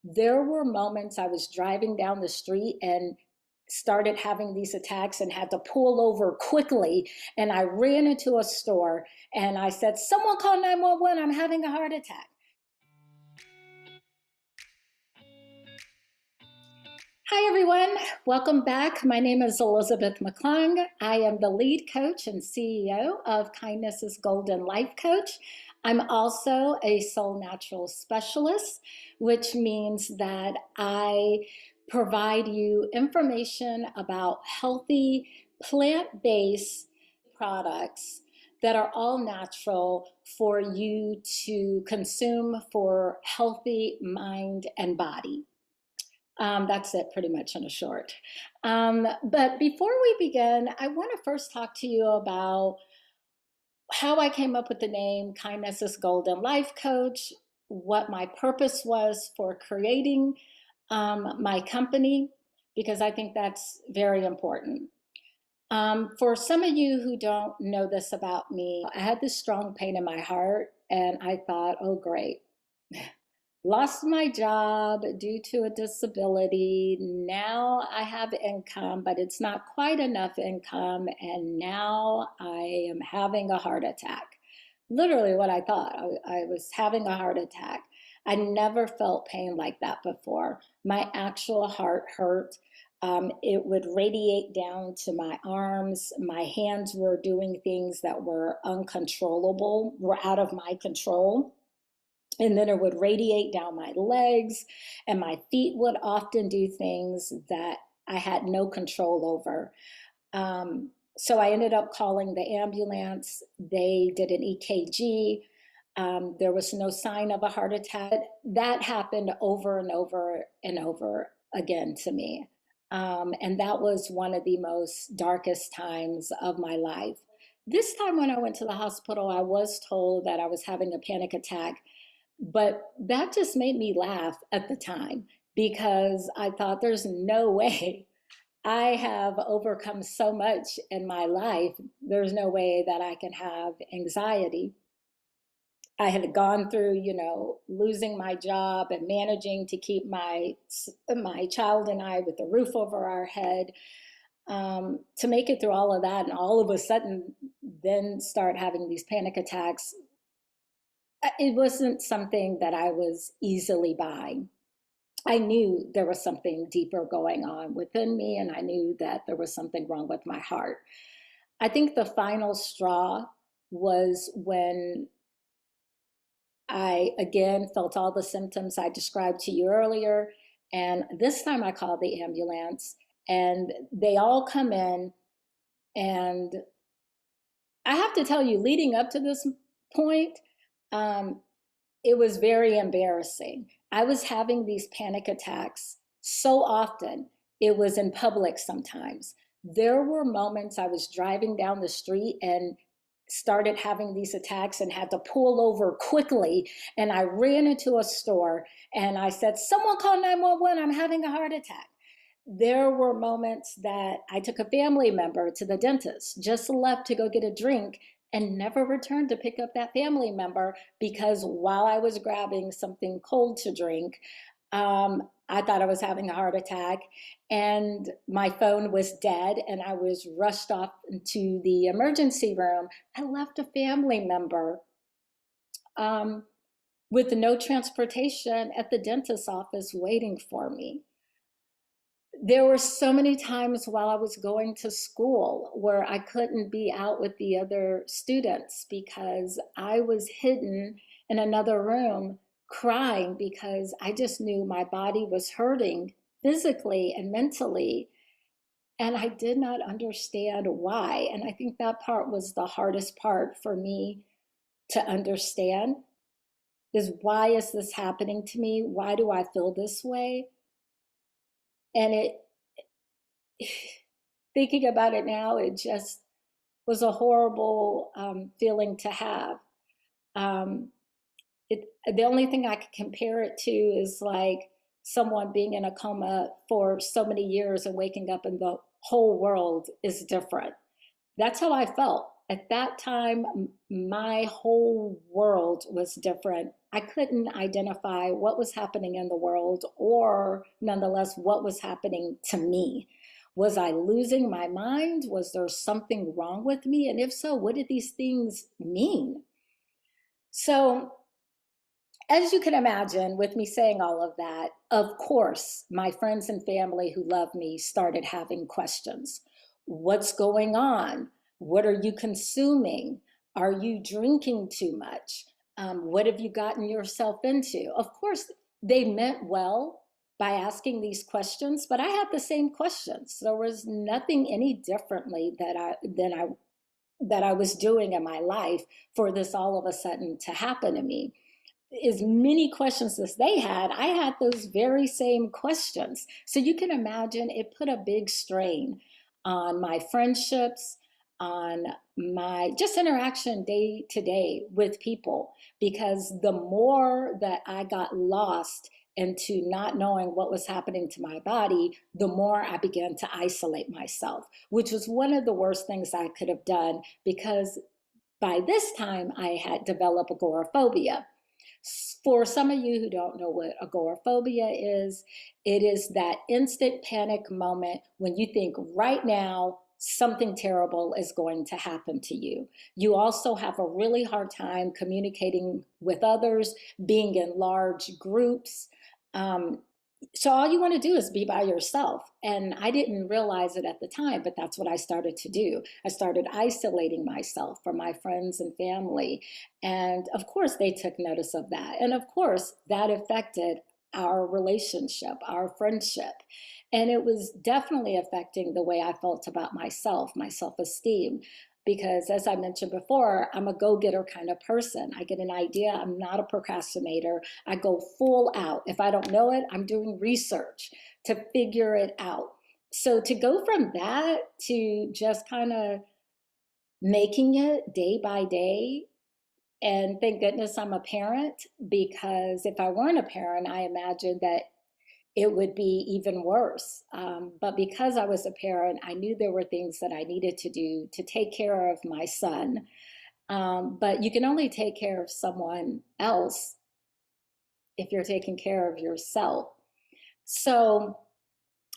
There were moments I was driving down the street and started having these attacks and had to pull over quickly. And I ran into a store and I said, "Someone call 911, I'm having a heart attack." Hi, everyone. Welcome back. My name is Elizabeth McClung. I am the lead coach and CEO of Kindness is Golden Life Coach. I'm also a soul natural specialist, which means that I provide you information about healthy plant-based products that are all natural for you to consume for healthy mind and body. That's it pretty much in a short. But before we begin, I want to first talk to you about how I came up with the name Kindness is Golden Life Coach, what my purpose was for creating my company, because I think that's very important. For some of you who don't know this about me, I had this strong pain in my heart, and I thought, oh, great. Lost my job due to a disability. Now I have income, but it's not quite enough income. And now I am having a heart attack. Literally what I thought. I was having a heart attack. I never felt pain like that before. My actual heart hurt. It would radiate down to my arms. My hands were doing things that were uncontrollable, were out of my control. And then it would radiate down my legs, and my feet would often do things that I had no control over. So I ended up calling the ambulance. They did an EKG. There was no sign of a heart attack. That happened over and over and over again to me. And that was one of the most darkest times of my life. This time when I went to the hospital, I was told that I was having a panic attack. But that just made me laugh at the time because I thought there's no way I have overcome so much in my life. There's no way that I can have anxiety. I had gone through, losing my job and managing to keep my child and I with a roof over our head, to make it through all of that, and all of a sudden then start having these panic attacks. It wasn't something that I was easily buying. I knew there was something deeper going on within me, and I knew that there was something wrong with my heart. I think the final straw was when I again felt all the symptoms I described to you earlier. And this time I called the ambulance, and they all come in. And I have to tell you, leading up to this point, it was very embarrassing. I was having these panic attacks so often. It was in public sometimes. There were moments I was driving down the street and started having these attacks and had to pull over quickly. And I ran into a store and I said, "Someone call 911, I'm having a heart attack." There were moments that I took a family member to the dentist, just left to go get a drink, and never returned to pick up that family member because while I was grabbing something cold to drink, I thought I was having a heart attack, and my phone was dead, and I was rushed off into the emergency room. I left a family member with no transportation at the dentist's office waiting for me. There were so many times while I was going to school where I couldn't be out with the other students because I was hidden in another room crying because I just knew my body was hurting physically and mentally. And I did not understand why. And I think that part was the hardest part for me to understand, is why is this happening to me? Why do I feel this way? And thinking about it now, it just was a horrible feeling to have. The only thing I could compare it to is like someone being in a coma for so many years and waking up and the whole world is different. That's how I felt. At that time, my whole world was different. I couldn't identify what was happening in the world or nonetheless what was happening to me. Was I losing my mind? Was there something wrong with me? And if so, what did these things mean? So, as you can imagine, with me saying all of that, of course, my friends and family who love me started having questions. What's going on? What are you consuming? Are you drinking too much? What have you gotten yourself into? Of course, they meant well by asking these questions, but I had the same questions. There was nothing any differently that I was doing in my life for this all of a sudden to happen to me. As many questions as they had, I had those very same questions. So you can imagine it put a big strain on my friendships, on my just interaction day to day with people, because the more that I got lost into not knowing what was happening to my body, the more I began to isolate myself, which was one of the worst things I could have done, because by this time I had developed agoraphobia. For some of you who don't know what agoraphobia is, it is that instant panic moment when you think right now something terrible is going to happen to you. You also have a really hard time communicating with others, being in large groups. Um, so all you want to do is be by yourself. And I didn't realize it at the time, but that's what I started to do. I started isolating myself from my friends and family. And of course, they took notice of that. And of course, that affected our relationship, our friendship. And it was definitely affecting the way I felt about myself, my self esteem. Because as I mentioned before, I'm a go getter kind of person. I get an idea, I'm not a procrastinator. I go full out. If I don't know it, I'm doing research to figure it out. So to go from that to just kind of making it day by day, and thank goodness I'm a parent, because if I weren't a parent, I imagine that it would be even worse. But because I was a parent, I knew there were things that I needed to do to take care of my son. But you can only take care of someone else if you're taking care of yourself. So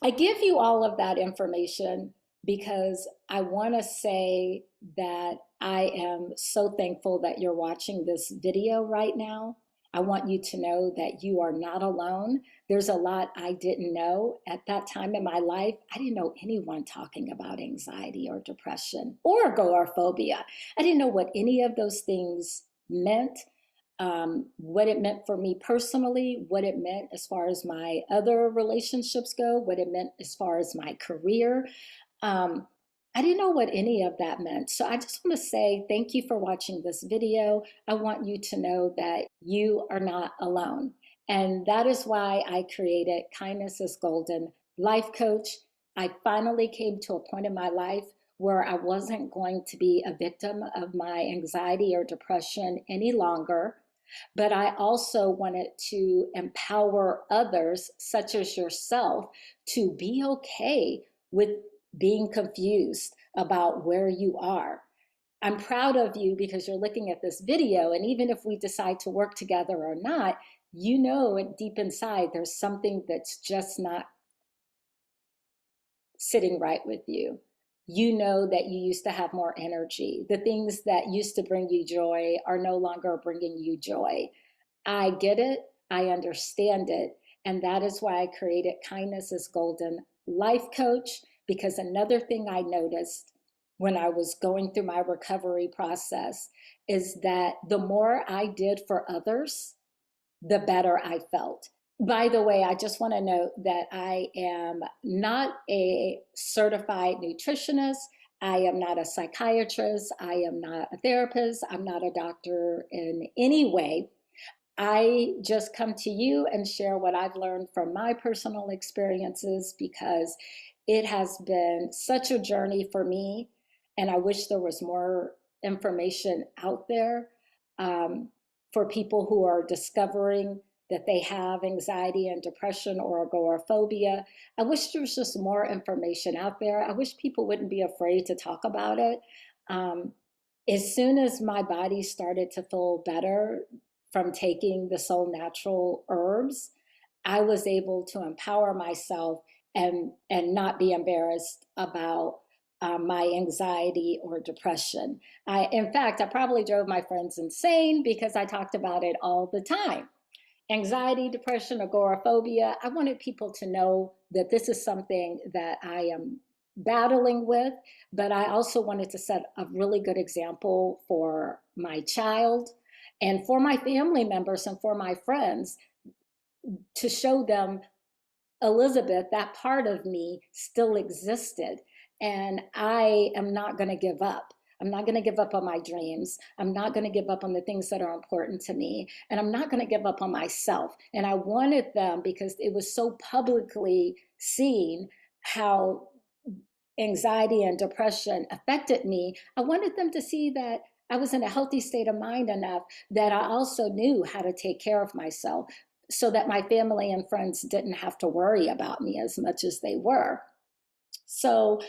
I give you all of that information because I want to say that I am so thankful that you're watching this video right now. I want you to know that you are not alone. There's a lot I didn't know at that time in my life. I didn't know anyone talking about anxiety or depression or agoraphobia. I didn't know what any of those things meant, what it meant for me personally, what it meant as far as my other relationships go, what it meant as far as my career. Um, I didn't know what any of that meant. So I just want to say thank you for watching this video. I want you to know that you are not alone. And that is why I created Kindness is Golden Life Coach. I finally came to a point in my life where I wasn't going to be a victim of my anxiety or depression any longer. But I also wanted to empower others, such as yourself, to be okay with being confused about where you are. I'm proud of you because you're looking at this video, and even if we decide to work together or not, you know deep inside there's something that's just not sitting right with you. You know that you used to have more energy. The things that used to bring you joy are no longer bringing you joy. I get it. I understand it. And that is why I created Kindness is Golden Life Coach, because another thing I noticed when I was going through my recovery process is that the more I did for others, the better I felt. By the way, I just want to note that I am not a certified nutritionist. I am not a psychiatrist. I am not a therapist. I'm not a doctor in any way. I just come to you and share what I've learned from my personal experiences, because it has been such a journey for me. And I wish there was more information out there for people who are discovering that they have anxiety and depression or agoraphobia. I wish there was just more information out there. I wish people wouldn't be afraid to talk about it. As soon as my body started to feel better, from taking the Soul Natural herbs, I was able to empower myself and not be embarrassed about my anxiety or depression. In fact, I probably drove my friends insane because I talked about it all the time. Anxiety, depression, agoraphobia. I wanted people to know that this is something that I am battling with, but I also wanted to set a really good example for my child and for my family members and for my friends, to show them, Elizabeth, that part of me still existed. And I am not going to give up. I'm not going to give up on my dreams. I'm not going to give up on the things that are important to me. And I'm not going to give up on myself. And I wanted them, because it was so publicly seen how anxiety and depression affected me, I wanted them to see that I was in a healthy state of mind enough that I also knew how to take care of myself, so that my family and friends didn't have to worry about me as much as they were. So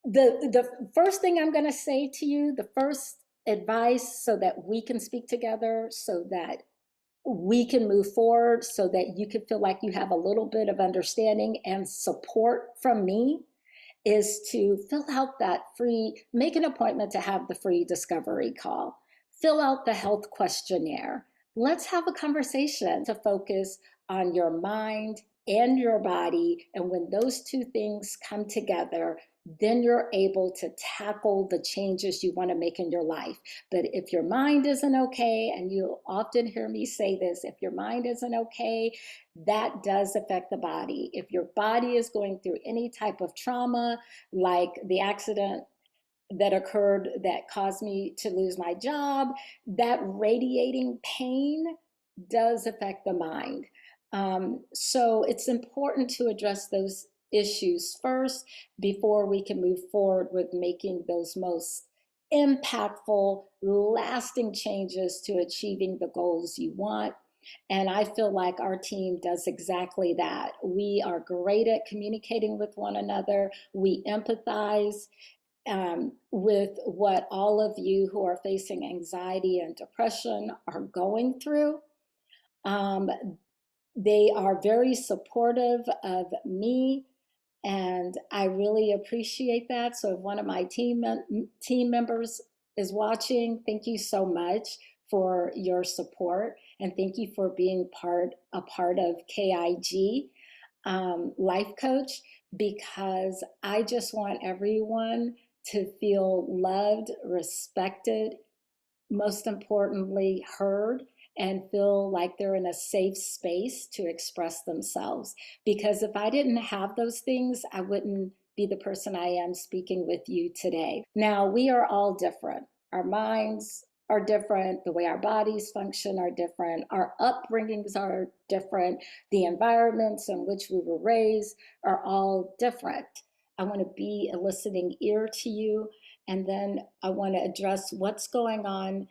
the first thing I'm going to say to you, the first advice, so that we can speak together, so that we can move forward, so that you can feel like you have a little bit of understanding and support from me, is to fill out that free, make an appointment to have the free discovery call. Fill out the health questionnaire. Let's have a conversation to focus on your mind and your body. And when those two things come together, then you're able to tackle the changes you want to make in your life. But if your mind isn't okay, and you'll often hear me say this, if your mind isn't okay, that does affect the body. If your body is going through any type of trauma, like the accident that occurred that caused me to lose my job, that radiating pain does affect the mind. So it's important to address those issues first before we can move forward with making those most impactful, lasting changes to achieving the goals you want. And I feel like our team does exactly that. We are great at communicating with one another. We empathize with what all of you who are facing anxiety and depression are going through. They are very supportive of me, and I really appreciate that. So if one of my team members is watching, thank you so much for your support, and thank you for being a part of K.I.G life coach, because I just want everyone to feel loved, respected, most importantly, heard, and feel like they're in a safe space to express themselves. Because if I didn't have those things, I wouldn't be the person I am speaking with you today. Now, we are all different. Our minds are different. The way our bodies function are different. Our upbringings are different. The environments in which we were raised are all different. I want to be a listening ear to you. And then I want to address what's going on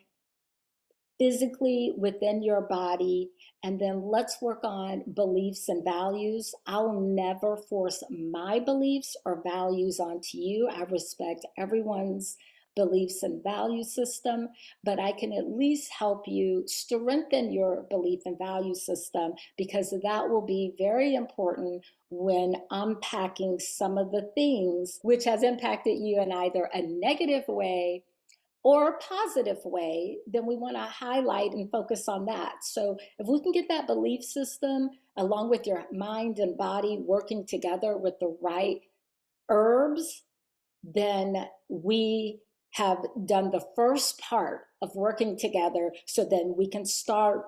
physically within your body, and then let's work on beliefs and values. I'll never force my beliefs or values onto you. I respect everyone's beliefs and value system, but I can at least help you strengthen your belief and value system, because that will be very important when unpacking some of the things which has impacted you in either a negative way or a positive way. Then we want to highlight and focus on that. So if we can get that belief system along with your mind and body working together with the right herbs, then we have done the first part of working together, so then we can start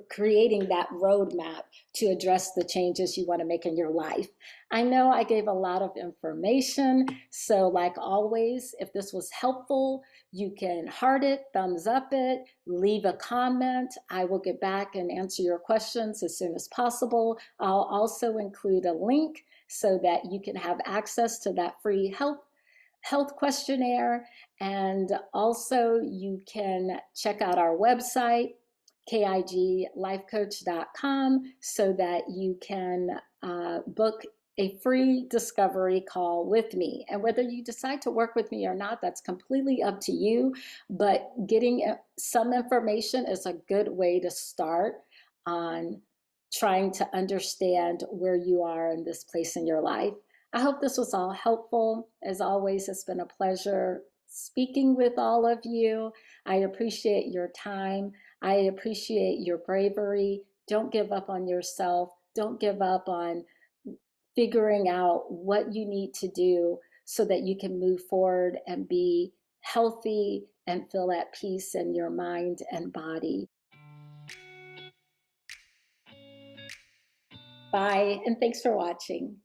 creating that roadmap to address the changes you want to make in your life. I know I gave a lot of information, so like always, if this was helpful, you can heart it, thumbs up it, leave a comment. I will get back and answer your questions as soon as possible. I'll also include a link so that you can have access to that free health questionnaire. And also you can check out our website, KIGlifecoach.com, so that you can book a free discovery call with me. And whether you decide to work with me or not, that's completely up to you. But getting some information is a good way to start on trying to understand where you are in this place in your life. I hope this was all helpful. As always, it's been a pleasure speaking with all of you. I appreciate your time. I appreciate your bravery. Don't give up on yourself. Don't give up on figuring out what you need to do so that you can move forward and be healthy and feel at peace in your mind and body. Bye, and thanks for watching.